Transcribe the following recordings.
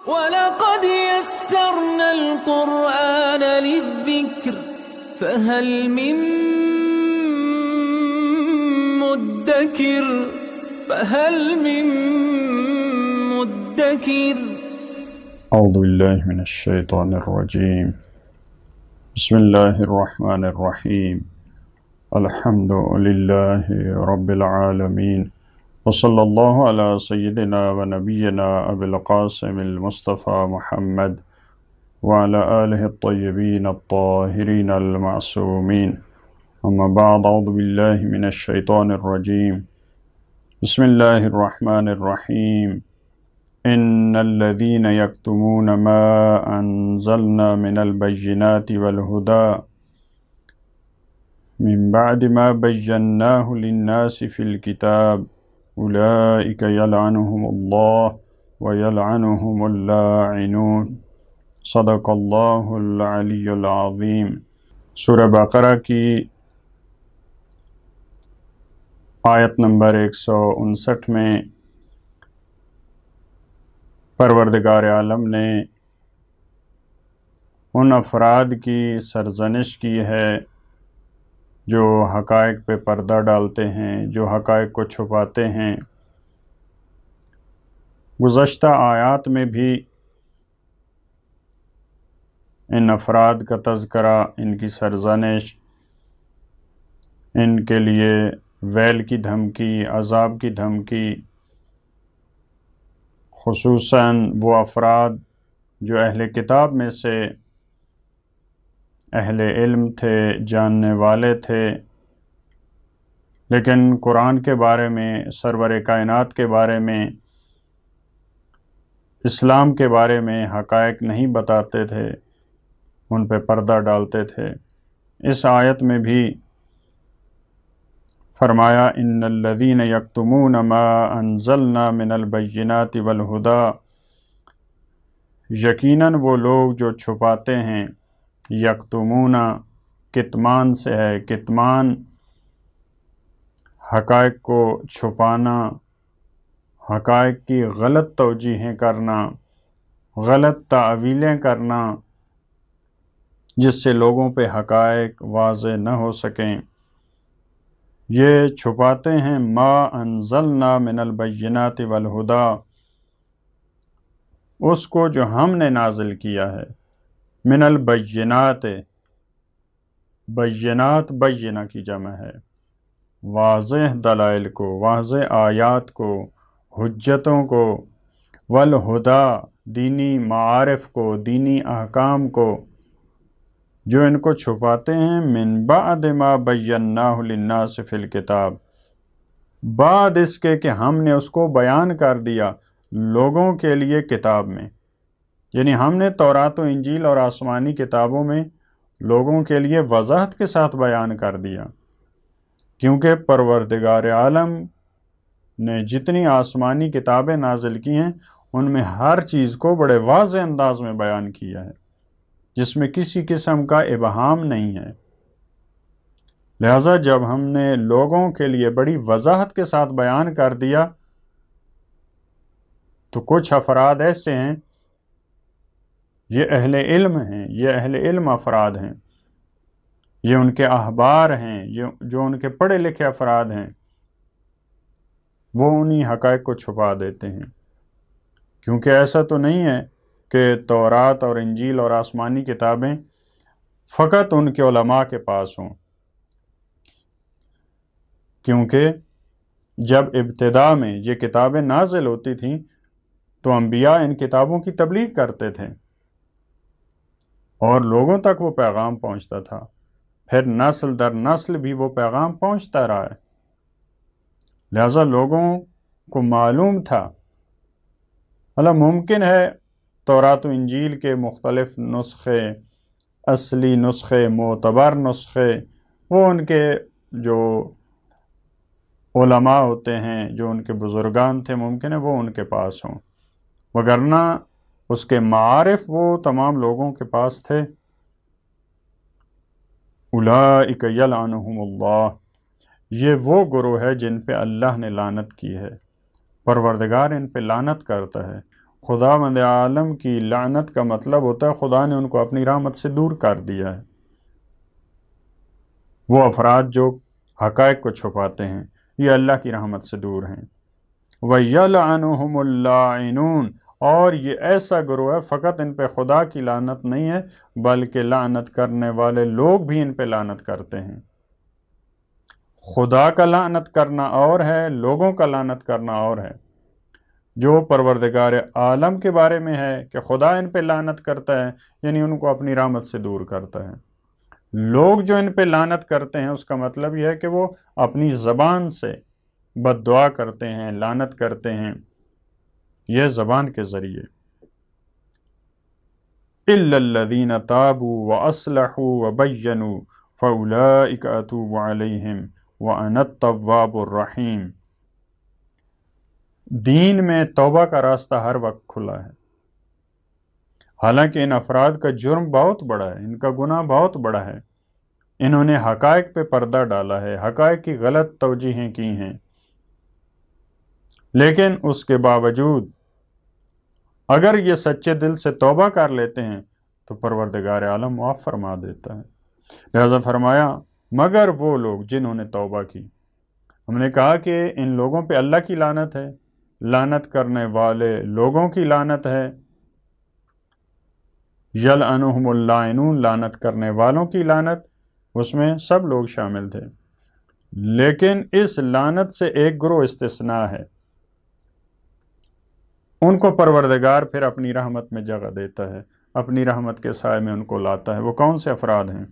وَلَقَدْ يَسَّرْنَا الْقُرْآنَ لِلذِّكْرِ فَهَلْ مِن مُّدَّكِرٍ أعوذ بالله من الشيطان الرجيم. بسم الله الرحمن الرحيم. الحمد لله رب العالمين، وصلى الله على سيدنا ونبينا أبي القاسم المصطفى محمد وعلى آله الطيبين الطاهرين المعصومين. أما بعد، أعوذ بالله من الشيطان الرجيم. بسم الله الرحمن الرحيم. إن الذين يكتمون ما أنزلنا من البينات والهدى من بعد ما بيناه للناس في الكتاب أولئك يلعنهم الله ويلعنهم اللاعنون. صدق اللہ العلی العظیم۔ سورہ بقرہ کی آیت نمبر 159 میں پروردگار عالم نے ان افراد کی سرزنش کی ہے جو حقائق پہ پردہ ڈالتے ہیں، جو حقائق کو چھپاتے ہیں۔ گزشتہ آیات میں بھی ان افراد کا تذکرہ، ان کی سرزنش، ان کے لیے ویل کی دھمکی، عذاب کی دھمکی، خصوصاً وہ افراد جو اہل کتاب میں سے اہل علم تھے، جاننے والے تھے، لیکن قرآن کے بارے میں، سرور کائنات کے بارے میں، اسلام کے بارے میں حقائق نہیں بتاتے تھے، ان پہ پردہ ڈالتے تھے۔ اس آیت میں بھی فرمایا ان الذین یکتمون ما انزلنا من البینات والہدی، یقیناً وہ لوگ جو چھپاتے ہیں، یکتمون کتمان سے ہے، کتمان حقائق کو چھپانا، حقائق کی غلط توجیہیں کرنا، غلط تعویلیں کرنا، جس سے لوگوں پہ حقائق واضح نہ ہو سکیں۔ یہ چھپاتے ہیں ما انزلنا من البینات والہدی، اس کو جو ہم نے نازل کیا ہے، من البینات، بینات بینہ کی جمع ہے، واضح دلائل کو، واضح آیات کو، حجتوں کو، والہدی دینی معارف کو، دینی احکام کو، جو ان کو چھپاتے ہیں من بعد ما بیناہ للناس فی الکتاب، بعد اس کے کہ ہم نے اس کو بیان کر دیا لوگوں کے لیے کتاب میں، یعنی ہم نے تورات و انجیل اور آسمانی کتابوں میں لوگوں کے لیے وضاحت کے ساتھ بیان کر دیا، کیونکہ پروردگار عالم نے جتنی آسمانی کتابیں نازل کی ہیں ان میں ہر چیز کو بڑے واضح انداز میں بیان کیا ہے، جس میں کسی قسم کا ابہام نہیں ہے۔ لہٰذا جب ہم نے لوگوں کے لیے بڑی وضاحت کے ساتھ بیان کر دیا تو کچھ افراد ایسے ہیں، یہ اہل علم ہیں، یہ اہل علم افراد ہیں، یہ ان کے احبار ہیں، جو ان کے پڑھے لکھے افراد ہیں، وہ انہی حقائق کو چھپا دیتے ہیں، کیونکہ ایسا تو نہیں ہے کہ تورات اور انجیل اور آسمانی کتابیں فقط ان کے علماء کے پاس ہوں، کیونکہ جب ابتدا میں یہ کتابیں نازل ہوتی تھیں تو انبیاء ان کتابوں کی تبلیغ کرتے تھے اور لوگوں تک وہ پیغام پہنچتا تھا، پھر نسل در نسل بھی وہ پیغام پہنچتا رہا ہے، لہذا لوگوں کو معلوم تھا۔ اللہ ممکن ہے تورات و انجیل کے مختلف نسخے، اصلی نسخے، معتبر نسخے، وہ ان کے جو علماء ہوتے ہیں، جو ان کے بزرگان تھے، ممکن ہے وہ ان کے پاس ہوں، وگرنہ اس کے معارف وہ تمام لوگوں کے پاس تھے۔ اولئک یلعنہم اللہ، یہ وہ گروہ ہے جن پہ اللہ نے لعنت کی ہے، پروردگار ان پہ لعنت کرتا ہے۔ خداوند عالم کی لعنت کا مطلب ہوتا ہے خدا نے ان کو اپنی رحمت سے دور کر دیا ہے۔ وہ افراد جو حقائق کو چھپاتے ہیں یہ اللہ کی رحمت سے دور ہیں۔ وَيَلْعَنُهُمُ اللَّاعِنُونَ، اور یہ ایسا گروہ ہے فقط ان پہ خدا کی لعنت نہیں ہے بلکہ لعنت کرنے والے لوگ بھی ان پہ لعنت کرتے ہیں۔ خدا کا لعنت کرنا اور ہے، لوگوں کا لعنت کرنا اور ہے۔ جو پروردگار عالم کے بارے میں ہے کہ خدا ان پہ لعنت کرتا ہے، یعنی ان کو اپنی رحمت سے دور کرتا ہے۔ لوگ جو ان پہ لعنت کرتے ہیں اس کا مطلب یہ ہے کہ وہ اپنی زبان سے بد دعا کرتے ہیں، لعنت کرتے ہیں، یہ زبان کے ذریعے۔ إِلَّا الَّذِينَ تَابُوا وَأَصْلَحُوا وَبَيَّنُوا فَأُولَئِكَ أَتُوبُ عَلَيْهِمْ وَأَنَا التَّوَّابُ الرَّحِيمُ۔ دین میں توبہ کا راستہ ہر وقت کھلا ہے، حالانکہ ان افراد کا جرم بہت بڑا ہے، ان کا گناہ بہت بڑا ہے، انہوں نے حقائق پہ پردہ ڈالا ہے، حقائق کی غلط توجیہیں کی ہیں، لیکن اس کے باوجود اگر یہ سچے دل سے توبہ کر لیتے ہیں تو پروردگار عالم معاف فرما دیتا ہے۔ لہذا فرمایا مگر وہ لوگ جنہوں نے توبہ کی۔ ہم نے کہا کہ ان لوگوں پہ اللہ کی لعنت ہے، لعنت کرنے والے لوگوں کی لعنت ہے، یلعنہم اللاعنون، لعنت کرنے والوں کی لعنت، اس میں سب لوگ شامل تھے، لیکن اس لعنت سے ایک گروہ استثناء ہے، ان کو پروردگار پھر اپنی رحمت میں جگہ دیتا ہے، اپنی رحمت کے سائے میں ان کو لاتا ہے۔ وہ کون سے افراد ہیں؟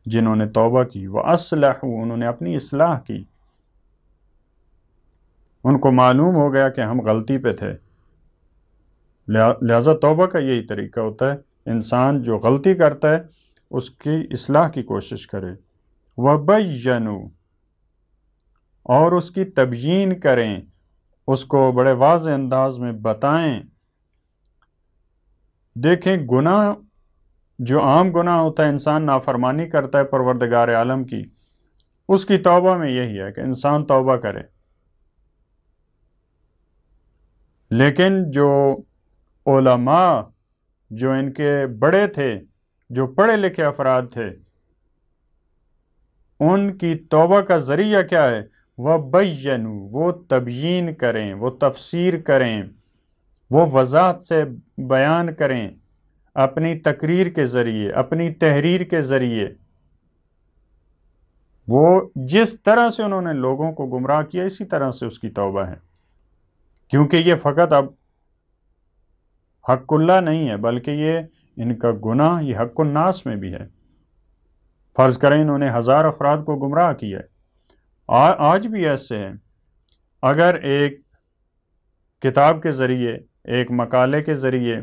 جنہوں نے توبہ کی، وَأَصْلَحُوا، انہوں نے اپنی اصلاح کی، ان کو معلوم ہو گیا کہ ہم غلطی پہ تھے۔ لہذا توبہ کا یہی طریقہ ہوتا ہے، انسان جو غلطی کرتا ہے اس کی اصلاح کی کوشش کرے۔ وَبَيَّنُوا، اور اس کی تبیین کریں، اس کو بڑے واضح انداز میں بتائیں۔ دیکھیں گناہ جو عام گناہ ہوتا ہے، انسان نافرمانی کرتا ہے پروردگار عالم کی، اس کی توبہ میں یہی ہے کہ انسان توبہ کرے، لیکن جو علماء جو ان کے بڑے تھے، جو پڑھے لکھے افراد تھے، ان کی توبہ کا ذریعہ کیا ہے؟ وَبَيَّنُوا، وہ تبیین کریں، وہ تفسیر کریں، وہ وضاحت سے بیان کریں، اپنی تقریر کے ذریعے، اپنی تحریر کے ذریعے۔ وہ جس طرح سے انہوں نے لوگوں کو گمراہ کیا اسی طرح سے اس کی توبہ ہے، کیونکہ یہ فقط اب حق اللہ نہیں ہے بلکہ یہ ان کا گناہ یہ حق الناس میں بھی ہے۔ فرض کریں انہوں نے 1000 افراد کو گمراہ کیا ہے، آج بھی ایسے ہیں۔ اگر ایک کتاب کے ذریعے، ایک مقالے کے ذریعے،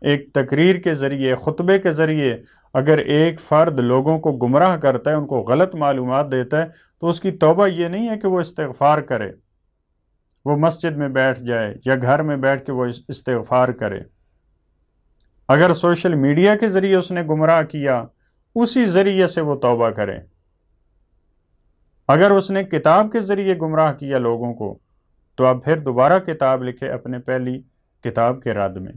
ایک تقریر کے ذریعے، خطبے کے ذریعے اگر ایک فرد لوگوں کو گمراہ کرتا ہے، ان کو غلط معلومات دیتا ہے، تو اس کی توبہ یہ نہیں ہے کہ وہ استغفار کرے، وہ مسجد میں بیٹھ جائے یا گھر میں بیٹھ کے وہ استغفار کرے۔ اگر سوشل میڈیا کے ذریعے اس نے گمراہ کیا، اسی ذریعے سے وہ توبہ کرے۔ اگر اس نے کتاب کے ذریعے گمراہ کیا لوگوں کو، تو اب پھر دوبارہ کتاب لکھے اپنے پہلی کتاب کے رد میں۔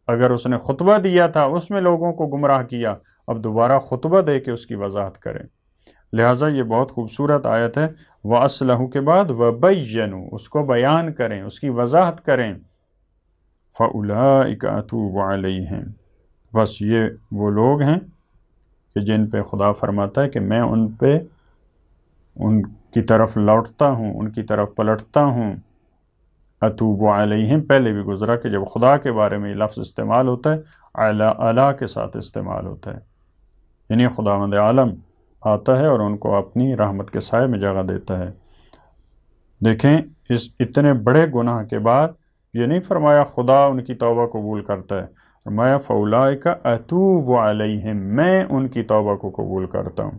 اگر اس نے خطبہ دیا تھا، اس میں لوگوں کو گمراہ کیا، اب دوبارہ خطبہ دے کے اس کی وضاحت کریں۔ لہٰذا یہ بہت خوبصورت آیت ہے، وَأَصْلَحُوا کے بعد وَبَيَّنُوا، اس کو بیان کریں، اس کی وضاحت کریں۔ فَأُولَئِكَ أَتُوبُ عَلَيْهِمْ، بس یہ وہ لوگ ہیں کہ جن پہ خدا فرماتا ہے کہ میں ان کی طرف لوٹتا ہوں، ان کی طرف پلٹتا ہوں۔ اتوب علیہم پہلے بھی گزرا کہ جب خدا کے بارے میں یہ لفظ استعمال ہوتا ہے اعلیٰ کے ساتھ استعمال ہوتا ہے، یعنی خداوند عالم آتا ہے اور ان کو اپنی رحمت کے سائے میں جگہ دیتا ہے۔ دیکھیں اس اتنے بڑے گناہ کے بعد یہ نہیں فرمایا خدا ان کی توبہ قبول کرتا ہے، فرمایا فَأُولَئِكَ أَتُوبُ عَلَيْهِمْ، میں ان کی توبہ کو قبول کرتا ہوں۔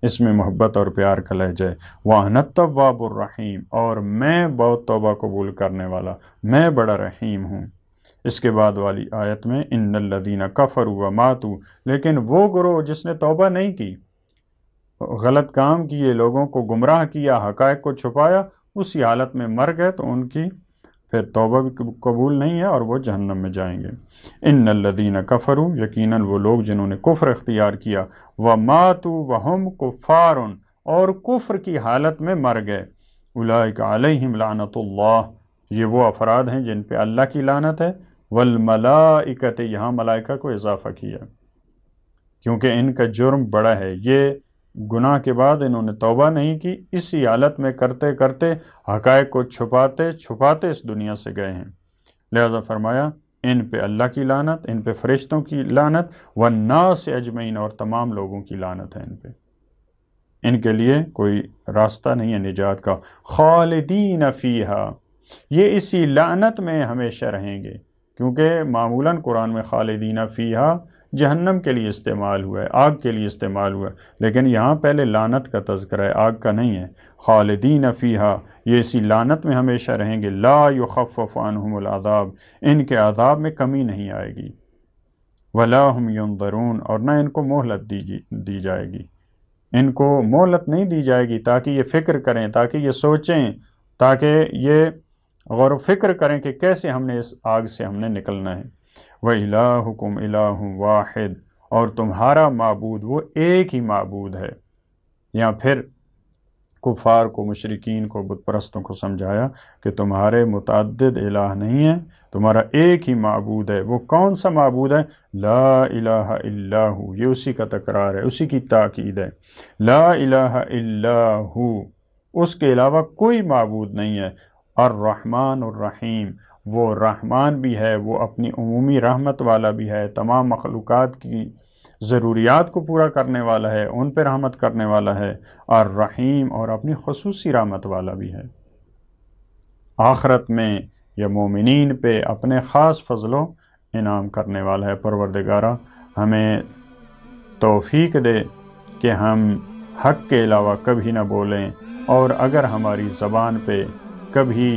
اس میں محبت اور پیار کا لہجہ ہے، وَأَنَا التَّوَّابُ الرَّحِيمُ، اور میں بہت توبہ قبول کرنے والا، میں بڑا رحیم ہوں۔ اس کے بعد والی آیت میں إِنَّ الَّذِينَ كَفَرُوا وَمَاتُوا، لیکن وہ گروہ جس نے توبہ نہیں کی، غلط کام کیے، لوگوں کو گمراہ کیا، حقائق کو چھپایا، اسی حالت میں مر گئے، تو ان کی پھر توبہ بھی قبول نہیں ہے اور وہ جہنم میں جائیں گے۔ ان الذین کفروا، یقیناً وہ لوگ جنہوں نے کفر اختیار کیا، وماتوا وہم کفار، اور کفر کی حالت میں مر گئے، اولئک علیہم لعنت اللہ، یہ وہ افراد ہیں جن پہ اللہ کی لعنت ہے، والملائکۃ، یہاں ملائکہ کو اضافہ کیا کیونکہ ان کا جرم بڑا ہے، یہ گناہ کے بعد انہوں نے توبہ نہیں کی، اسی حالت میں کرتے کرتے حقائق کو چھپاتے چھپاتے اس دنیا سے گئے ہیں، لہذا فرمایا ان پہ اللہ کی لعنت، ان پہ فرشتوں کی لعنت، والناس اجمعین، اور تمام لوگوں کی لعنت ہے ان پہ، ان کے لیے کوئی راستہ نہیں ہے نجات کا۔ خالدین فیہا، یہ اسی لعنت میں ہمیشہ رہیں گے، کیونکہ معمولاً قرآن میں خالدین فیہا جہنم کے لیے استعمال ہوا ہے، آگ کے لیے استعمال ہوا ہے، لیکن یہاں پہلے لعنت کا تذکرہ ہے، آگ کا نہیں ہے۔ خالدین فیہا، یہ اسی لعنت میں ہمیشہ رہیں گے، لا یخفف عنہم العذاب، ان کے عذاب میں کمی نہیں آئے گی، ولا ہم ینظرون، اور نہ ان کو مہلت دی جائے گی، ان کو مہلت نہیں دی جائے گی تاکہ یہ فکر کریں، تاکہ یہ سوچیں، تاکہ یہ غور و فکر کریں کہ کیسے ہم نے اس آگ سے ہم نے نکلنا ہے۔ وَإِلَٰهُكُمْ إِلَٰهٌ وَاحِدٌ، اور تمہارا معبود وہ ایک ہی معبود ہے۔ یہاں پھر کفار کو، مشرکین کو، بت پرستوں کو سمجھایا کہ تمہارے متعدد الہ نہیں ہیں، تمہارا ایک ہی معبود ہے۔ وہ کون سا معبود ہے؟ لا الہ الا ہو، یہ اسی کا تکرار ہے، اسی کی تاکید ہے، لا الہ الا ہو، اس کے علاوہ کوئی معبود نہیں ہے۔ الرحمن الرحیم، وہ رحمان بھی ہے، وہ اپنی عمومی رحمت والا بھی ہے، تمام مخلوقات کی ضروریات کو پورا کرنے والا ہے، ان پہ رحمت کرنے والا ہے، الرحیم، اور اپنی خصوصی رحمت والا بھی ہے، آخرت میں یا مومنین پہ اپنے خاص فضل و انعام کرنے والا ہے۔ پروردگارہ ہمیں توفیق دے کہ ہم حق کے علاوہ کبھی نہ بولیں، اور اگر ہماری زبان پہ کبھی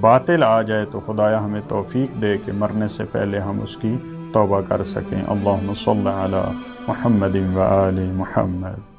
باطل آ جائے تو خدایا ہمیں توفیق دے کہ مرنے سے پہلے ہم اس کی توبہ کر سکیں۔ اللہم صلی علی محمد و آل محمد۔